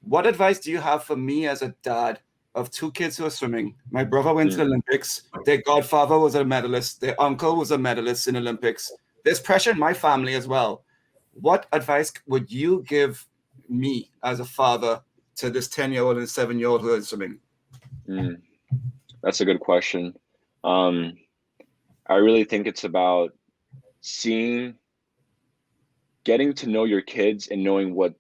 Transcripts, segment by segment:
What advice do you have for me as a dad of two kids who are swimming? My brother went to the Mm, Olympics. Their godfather was a medalist. Their uncle was a medalist in Olympics. There's pressure in my family as well. What advice would you give me as a father to this 10-year-old and 7-year-old who are swimming? mm. That's a good question. Um, I really think it's about seeing, getting to know your kids and knowing what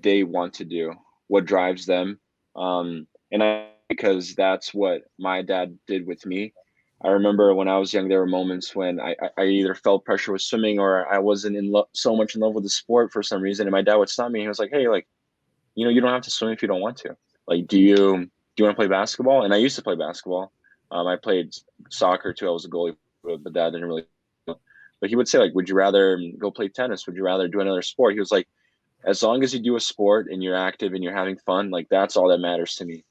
they want to do, what drives them. And I because that's what my dad did with me. I remember when I was young, there were moments when I either felt pressure with swimming or I wasn't in love so much in love with the sport for some reason. And my dad would stop me. He was like, "Hey, like, you don't have to swim if you don't want to. Like, do you want to play basketball?" And I used to play basketball. I played soccer too. I was a goalie, but dad didn't really. But he would say, like, would you rather go play tennis? Would you rather do another sport? He was like, as long as you do a sport and you're active and you're having fun, like that's all that matters to me.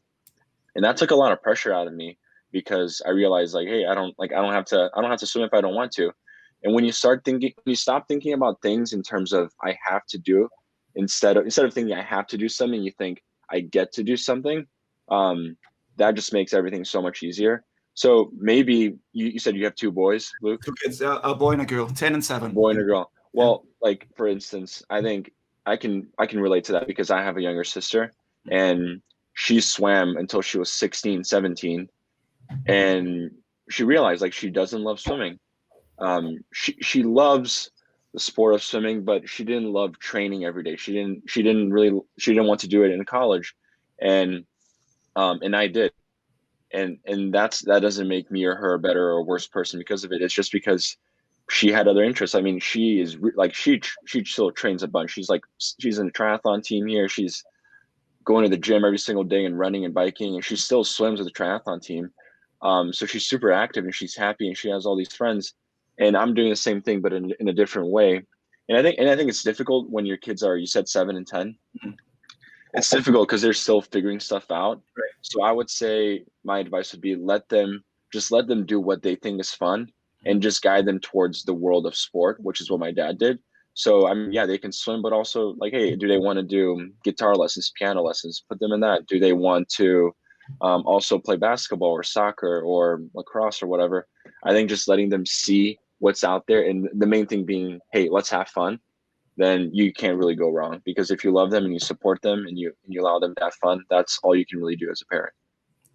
And that took a lot of pressure out of me because I realized, like, hey, I don't have to swim if I don't want to. And when you stop thinking about things in terms of I have to do, instead of thinking I have to do something, you think I get to do something. Um, that just makes everything so much easier. So maybe you said you have two boys, Luke, Two kids, a boy and a girl, 10 and a 7. boy and a girl. Yeah. Well, like for instance, I think I can relate to that because I have a younger sister and she swam until she was 16, 17, and she realized like she doesn't love swimming. She loves the sport of swimming, but she didn't love training every day. She didn't want to do it in college, and and I did, and that doesn't make me or her a better or worse person because of it. It's just because she had other interests. I mean, she is like she still trains a bunch. She's in a triathlon team here. She's going to the gym every single day and running and biking, and she still swims with the triathlon team. So she's super active and she's happy and she has all these friends. And I'm doing the same thing, but in a different way. And I think it's difficult when your kids are, you said 7 and 10. Mhm. It's difficult because they're still figuring stuff out. Right. So I would say my advice would be let them do what they think is fun and just guide them towards the world of sport, which is what my dad did. So I mean, yeah, they can swim, but also like, hey, do they want to do guitar lessons, piano lessons? Put them in that. Do they want to also play basketball or soccer or lacrosse or whatever? I think just letting them see what's out there, and the main thing being, hey, let's have fun. Then you can't really go wrong because if you love them and you support them and you allow them to have fun, that's all you can really do as a parent.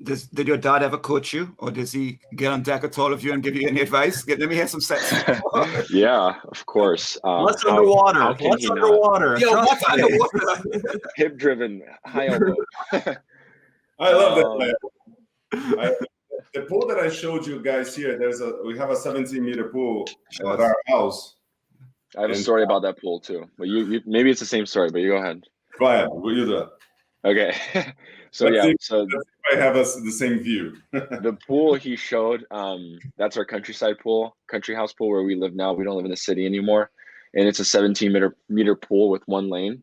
Did your dad ever coach you, or does he get on deck at all of you and give you any advice? Let me hear some sets. Yeah, of course. What's How underwater? can What's he not? underwater? Yo, Trust what's me. underwater? Hip driven, high elbow. I love that. um, I, the pool that I showed you guys here, we have a 17-meter pool Sure. at our house. I have a And story about that pool too, but you maybe it's the same story, but you go ahead. go ahead, will you do that? Okay. So Let's yeah, see, so let's see if I have the same view. the pool he showed, that's our countryside pool, country house pool where we live now. We don't live in the city anymore. And it's a 17-meter pool with one lane.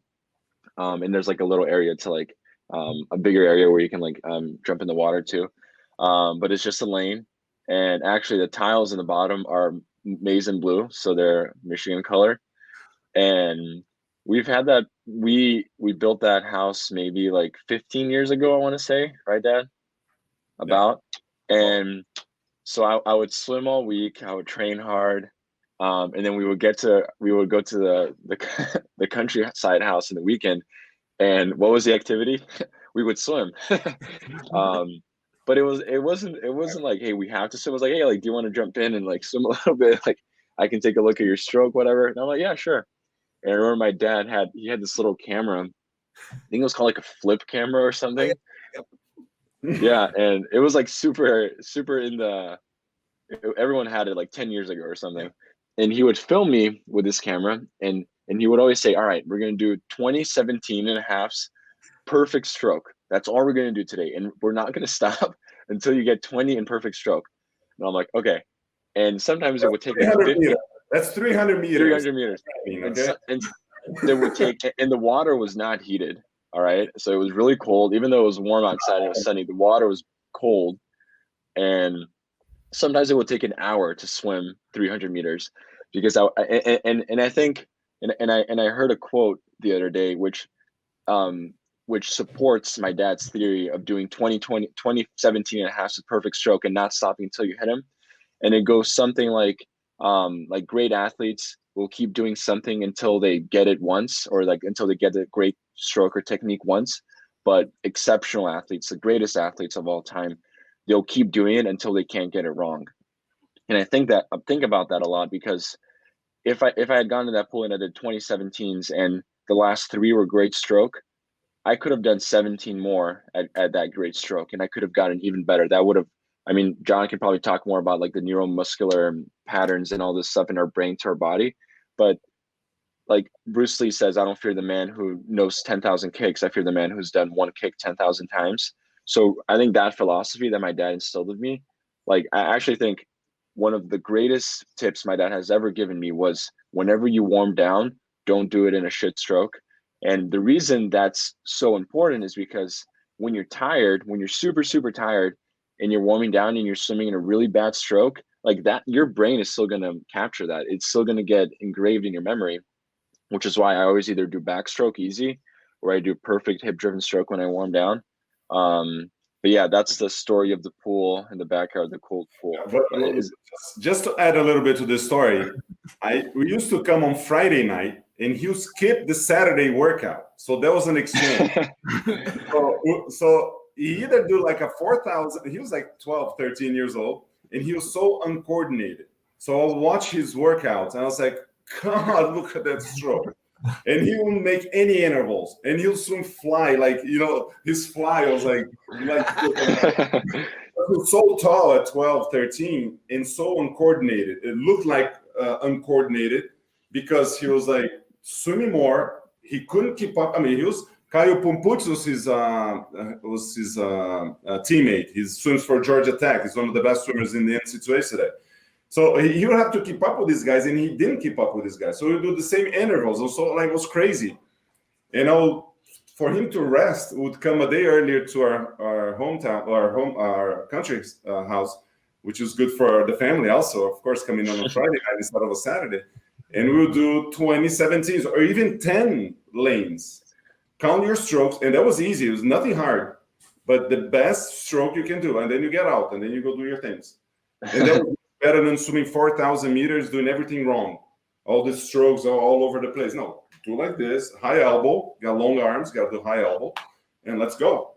And there's like a little area to like a bigger area where you can like jump in the water too. But it's just a lane. And actually the tiles in the bottom are maize and blue, so they're Michigan color. And we've had that we built that house maybe like 15 years ago, I want to say, right, Dad? Yeah. About. And so I would swim all week, I would train hard. And then we would go to the the countryside house in the weekend. And what was the activity? We would swim. um, but it wasn't like, hey, we have to swim. It was like, hey, like, do you want to jump in and like swim a little bit? Like, I can take a look at your stroke, whatever. And I'm like, yeah, sure. And I remember my dad had this little camera. I think it was called like a flip camera or something. Yeah, and it was like super super in the everyone had it like 10 years ago or something. And he would film me with this camera, and he would always say, all right, we're going to do 2017 and a halves, perfect stroke. That's all we're going to do today. And we're not going to stop until you get 20 in perfect stroke. And I'm like, okay. And sometimes it would take me 300 50, meters. That's 300 meters. 300 meters. Okay. And it would take, and the water was not heated. All right. So it was really cold. Even though it was warm outside and it was sunny, the water was cold. And sometimes it would take an hour to swim 300 meters because and I think, and I heard a quote the other day, which which supports my dad's theory of doing 2017 and a half, a perfect stroke and not stopping until you hit him. And it goes something like great athletes will keep doing something until they get it once, or like until they get the great stroke or technique once. But exceptional athletes, the greatest athletes of all time, they'll keep doing it until they can't get it wrong. And I think about that a lot, because if I had gone to that pool and I did 2017s and the last 3 were great stroke, I could have done 17 more at that great stroke, and I could have gotten even better. That would have, I mean, John can probably talk more about like the neuromuscular patterns and all this stuff in our brain to our body. But like Bruce Lee says, I don't fear the man who knows 10,000 kicks. I fear the man who's done one kick 10,000 times. So I think that philosophy that my dad instilled in me, like I actually think one of the greatest tips my dad has ever given me was, whenever you warm down, don't do it in a shit stroke. And the reason that's so important is because when you're tired, when you're super, super tired and you're warming down and you're swimming in a really bad stroke, like that, your brain is still going to capture that. It's still going to get engraved in your memory, which is why I always either do backstroke easy or I do perfect hip driven stroke when I warm down. But yeah, that's the story of the pool in the backyard, the cold pool. Yeah, but just to add a little bit to this story, we used to come on Friday night and he would skip the Saturday workout. So there was an exchange. so he either do like a 4,000, he was like 12, 13 years old, and he was so uncoordinated. So I'll watch his workouts and I was like, God, look at that stroke. And he wouldn't make any intervals, and he'll soon fly, like, you know, his fly was like he was so tall at 12, 13 and so uncoordinated. It looked like uncoordinated because he was like swimming more. He couldn't keep up. I mean, he was Caio Pumputz was his teammate. He swims for Georgia Tech. He's one of the best swimmers in the NCAA today. So he would have to keep up with these guys, and he didn't keep up with these guys. So he would do the same intervals. Also, like, it was crazy. You know, for him to rest would come a day earlier to our hometown, our country's house, which is good for the family also, of course, coming on a Friday night instead of a Saturday. And we would do 2017s or even 10 lanes. Count your strokes, and that was easy. It was nothing hard, but the best stroke you can do, and then you get out, and then you go do your things. And that was better than swimming 4,000 meters, doing everything wrong. All the strokes are all over the place. No, do like this, high elbow, got long arms, got to do high elbow, and let's go.